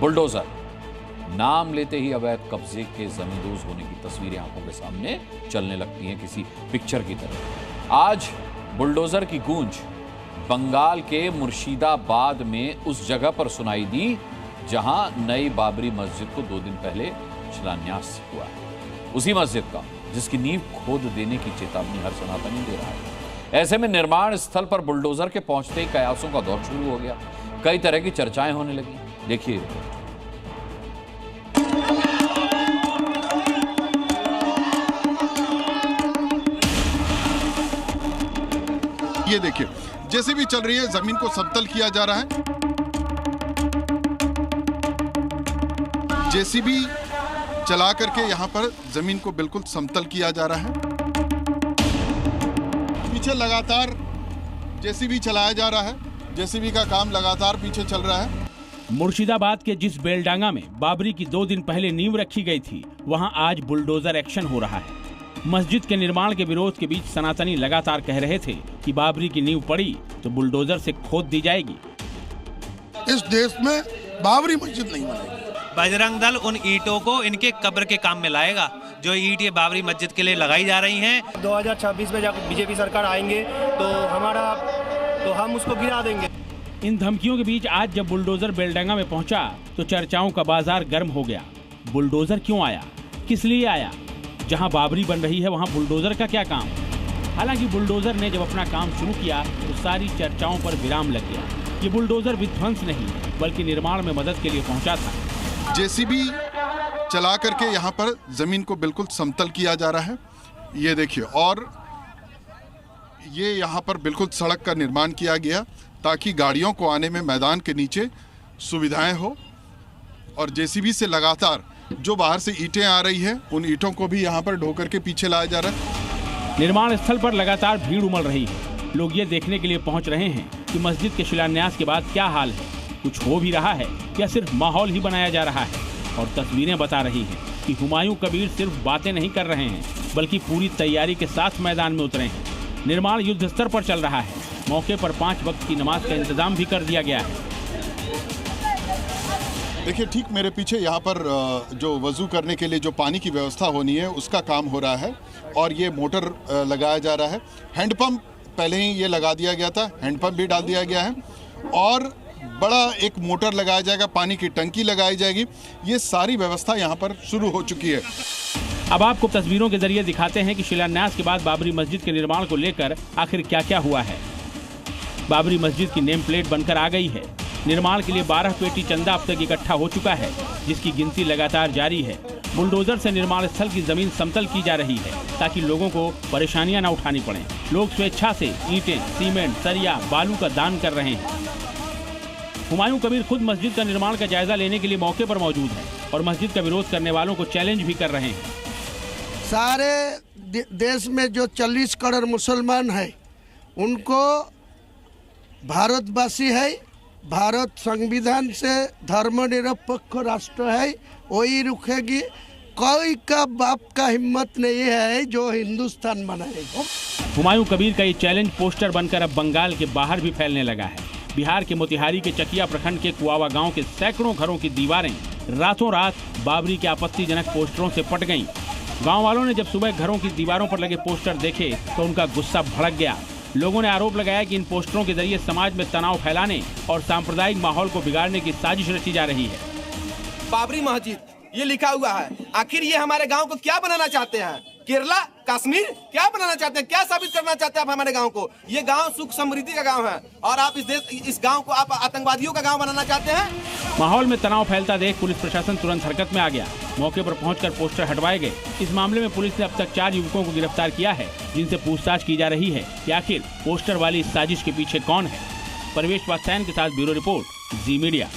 Bulldozer, नाम लेते ही अवैध कब्जे के जमींदोज होने की तस्वीरें आंखों के सामने चलने लगती हैं किसी पिक्चर की तरह। आज बुलडोजर की गूंज बंगाल के मुर्शिदाबाद में उस जगह पर सुनाई दी जहां नई बाबरी मस्जिद को 2 दिन पहले शिलान्यास हुआ है। उसी मस्जिद का जिसकी नींव खोद देने की चेतावनी हर सनातनी दे रहा है। ऐसे में निर्माण स्थल पर बुलडोजर के पहुंचते ही कयासों का दौर शुरू हो गया। कई तरह की चर्चाएं होने लगी। देखिए ये देखिए, जैसे भी चल रही है, जमीन को समतल किया जा रहा है। जेसीबी चला करके यहां पर जमीन को बिल्कुल समतल किया जा रहा है। पीछे लगातार जेसीबी चलाया जा रहा है। जेसीबी का काम लगातार पीछे चल रहा है। मुर्शिदाबाद के जिस बेलडांगा में बाबरी की 2 दिन पहले नींव रखी गई थी, वहां आज बुलडोजर एक्शन हो रहा है। मस्जिद के निर्माण के विरोध के बीच सनातनी लगातार कह रहे थे कि बाबरी की नींव पड़ी तो बुलडोजर से खोद दी जाएगी। इस देश में बाबरी मस्जिद नहीं बनेगी। बजरंग दल उन ईंटों को इनके कब्र के काम में लाएगा जो ईंट ये बाबरी मस्जिद के लिए लगाई जा रही हैं। 2026 में जब बीजेपी सरकार आएंगे तो हम उसको गिरा देंगे। इन धमकियों के बीच आज जब बुलडोजर बेलडांगा में पहुंचा तो चर्चाओं का बाजार गर्म हो गया। बुलडोजर क्यों आया, किस लिए आया, जहां बाबरी बन रही है वहां बुलडोजर का क्या काम। हालांकि बुलडोजर ने जब अपना काम शुरू किया तो सारी चर्चाओं पर विराम लग गया। ये बुलडोजर विध्वंस नहीं बल्कि निर्माण में मदद के लिए पहुंचा था। जेसीबी चला करके यहाँ पर जमीन को बिल्कुल समतल किया जा रहा है। ये देखिए, और ये यहाँ पर बिल्कुल सड़क का निर्माण किया गया ताकि गाड़ियों को आने में मैदान के नीचे सुविधाएं हो। और जेसीबी से लगातार जो बाहर से ईंटें आ रही है उन ईंटों को भी यहाँ पर ढो करके पीछे लाया जा रहा है। निर्माण स्थल पर लगातार भीड़ उमड़ रही है। लोग ये देखने के लिए पहुंच रहे हैं कि मस्जिद के शिलान्यास के बाद क्या हाल है, कुछ हो भी रहा है या सिर्फ माहौल ही बनाया जा रहा है। और तस्वीरें बता रही हैं कि हुमायूं कबीर सिर्फ बातें नहीं कर रहे हैं बल्कि पूरी तैयारी के साथ मैदान में उतरे हैं। निर्माण युद्ध स्तर पर चल रहा है। मौके पर 5 वक्त की नमाज का इंतजाम भी कर दिया गया है। देखिए, ठीक मेरे पीछे यहाँ पर जो वजू करने के लिए जो पानी की व्यवस्था होनी है उसका काम हो रहा है और ये मोटर लगाया जा रहा है। हैंडपंप पहले ही ये लगा दिया गया था, हैंडपंप भी डाल दिया गया है और बड़ा एक मोटर लगाया जाएगा, पानी की टंकी लगाई जाएगी। ये सारी व्यवस्था यहाँ पर शुरू हो चुकी है। अब आपको तस्वीरों के जरिए दिखाते हैं कि शिलान्यास के बाद बाबरी मस्जिद के निर्माण को लेकर आखिर क्या क्या हुआ है। बाबरी मस्जिद की नेम प्लेट बनकर आ गई है। निर्माण के लिए 12 पेटी चंदा अब तक इकट्ठा हो चुका है जिसकी गिनती लगातार जारी है। बुलडोजर से निर्माण स्थल की जमीन समतल की जा रही है ताकि लोगों को परेशानियां न उठानी पड़े। लोग स्वेच्छा से ईंटें, सीमेंट, सरिया, बालू का दान कर रहे हैं। हुमायूं कबीर खुद मस्जिद का निर्माण का जायजा लेने के लिए मौके पर मौजूद है और मस्जिद का विरोध करने वालों को चैलेंज भी कर रहे हैं। सारे देश में जो 40 करोड़ मुसलमान है उनको भारतवासी है, भारत संविधान से धर्मनिरपेक्ष राष्ट्र है, वही रुकेगी। कोई का बाप का हिम्मत नहीं है जो हिंदुस्तान बनाएगा। हुमायूं कबीर का ये चैलेंज पोस्टर बनकर अब बंगाल के बाहर भी फैलने लगा है। बिहार के मोतिहारी के चकिया प्रखंड के कुआवा गांव के सैकड़ों घरों की दीवारें रातों रात बाबरी के आपत्तिजनक पोस्टरों से पट गईं। गांव वालों ने जब सुबह घरों की दीवारों पर लगे पोस्टर देखे तो उनका गुस्सा भड़क गया। लोगों ने आरोप लगाया कि इन पोस्टरों के जरिए समाज में तनाव फैलाने और सांप्रदायिक माहौल को बिगाड़ने की साजिश रची जा रही है। बाबरी मस्जिद ये लिखा हुआ है, आखिर ये हमारे गांव को क्या बनाना चाहते हैं? केरला, कश्मीर क्या बनाना चाहते हैं? क्या साबित करना चाहते हैं आप हमारे गांव को? ये गांव सुख समृद्धि का गांव है और आप इस गांव को आप आतंकवादियों का गांव बनाना चाहते हैं। माहौल में तनाव फैलता देख पुलिस प्रशासन तुरंत हरकत में आ गया। मौके पर पहुंचकर पोस्टर हटवाए गए। इस मामले में पुलिस ने अब तक 4 युवकों को गिरफ्तार किया है जिनसे पूछताछ की जा रही है कि आखिर पोस्टर वाली इस साजिश के पीछे कौन है। परवेश पासवान के साथ ब्यूरो रिपोर्ट, जी मीडिया।